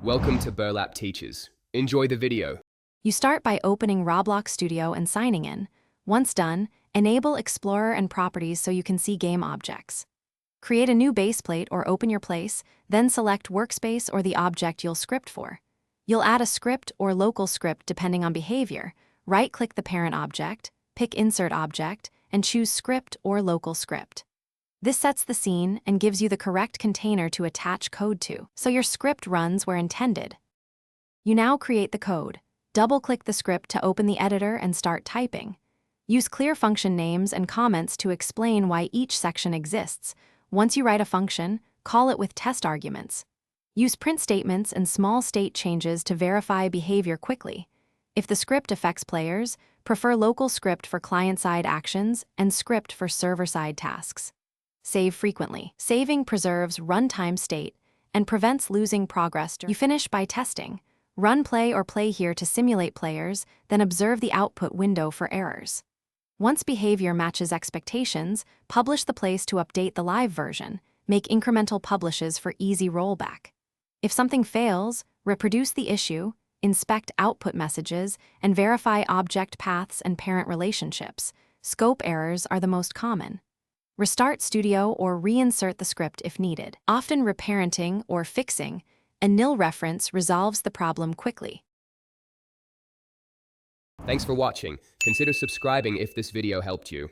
Welcome to Burlap Teachers. Enjoy the video. You start by opening Roblox Studio and signing in. Once done, enable Explorer and Properties so you can see game objects. Create a new base plate or open your place, then select Workspace or the object you'll script for. You'll add a script or local script depending on behavior. Right-click the parent object, pick Insert Object, and choose Script or Local Script. This sets the scene and gives you the correct container to attach code to, so your script runs where intended. You now create the code. Double-click the script to open the editor and start typing. Use clear function names and comments to explain why each section exists. Once you write a function, call it with test arguments. Use print statements and small state changes to verify behavior quickly. If the script affects players, prefer local script for client-side actions and script for server-side tasks. Save frequently. Saving preserves runtime state and prevents losing progress. You finish by testing. Run play or play here to simulate players, then observe the output window for errors. Once behavior matches expectations, publish the place to update the live version. Make incremental publishes for easy rollback. If something fails, reproduce the issue, inspect output messages, and verify object paths and parent relationships. Scope errors are the most common. Restart Studio or reinsert the script if needed. Often reparenting or fixing, a nil reference resolves the problem quickly. Thanks for watching. Consider subscribing if this video helped you.